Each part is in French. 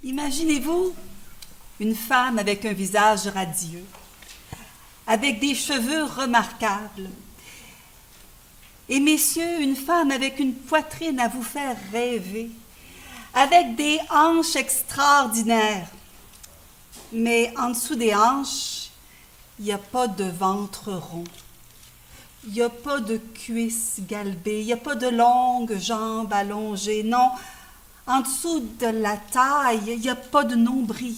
Imaginez-vous une femme avec un visage radieux, avec des cheveux remarquables. Et messieurs, une femme avec une poitrine à vous faire rêver, avec des hanches extraordinaires. Mais en dessous des hanches, il n'y a pas de ventre rond. Il n'y a pas de cuisses galbées, il n'y a pas de longues jambes allongées. Non, en dessous de la taille, il n'y a pas de nombril.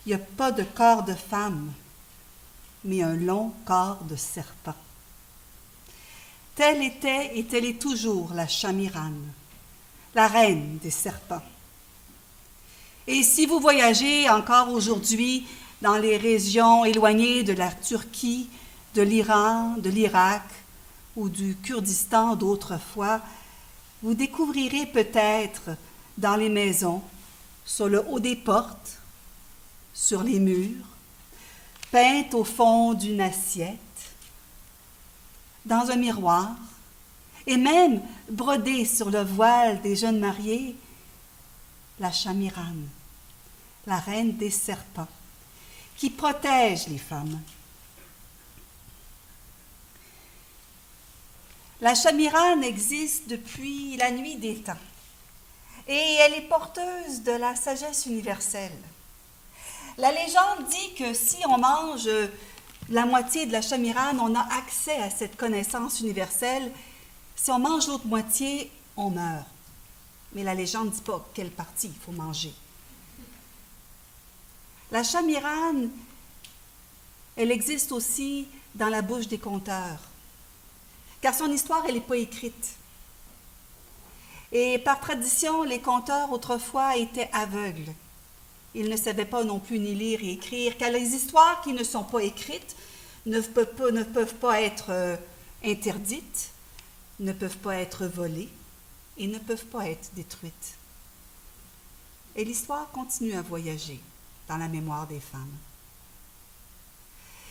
Il n'y a pas de corps de femme, mais un long corps de serpent. Telle était et telle est toujours la Chamirane, la reine des serpents. Et si vous voyagez encore aujourd'hui dans les régions éloignées de la Turquie, de l'Iran, de l'Irak ou du Kurdistan d'autrefois, vous découvrirez peut-être dans les maisons, sur le haut des portes, sur les murs, peintes au fond d'une assiette, dans un miroir, et même brodée sur le voile des jeunes mariés, la Chamirane, la reine des serpents, qui protège les femmes. La Chamirane existe depuis la nuit des temps et elle est porteuse de la sagesse universelle. La légende dit que si on mange la moitié de la Chamirane, on a accès à cette connaissance universelle. Si on mange l'autre moitié, on meurt. Mais la légende ne dit pas quelle partie il faut manger. La Chamirane, elle existe aussi dans la bouche des conteurs, car son histoire, elle n'est pas écrite. Et par tradition, les conteurs autrefois étaient aveugles. Ils ne savaient pas non plus ni lire et écrire, car les histoires qui ne sont pas écrites ne peuvent pas être interdites, ne peuvent pas être volées et ne peuvent pas être détruites. Et l'histoire continue à voyager dans la mémoire des femmes.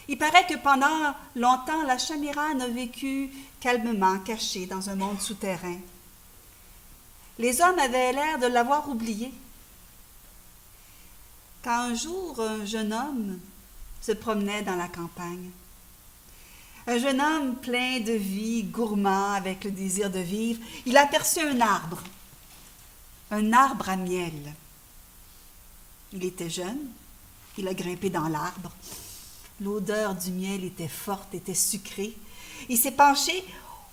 Il paraît que pendant longtemps, la Chamirane a vécu calmement, cachée dans un monde souterrain. Les hommes avaient l'air de l'avoir oubliée. Quand un jour, un jeune homme se promenait dans la campagne, un jeune homme plein de vie, gourmand, avec le désir de vivre, il aperçut un arbre à miel. Il était jeune, il a grimpé dans l'arbre. L'odeur du miel était forte, était sucrée. Il s'est penché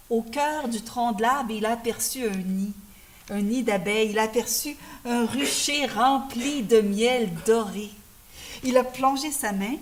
au cœur du tronc de l'arbre et il a aperçu un nid d'abeilles. Il a aperçu un rucher rempli de miel doré. Il a plongé sa main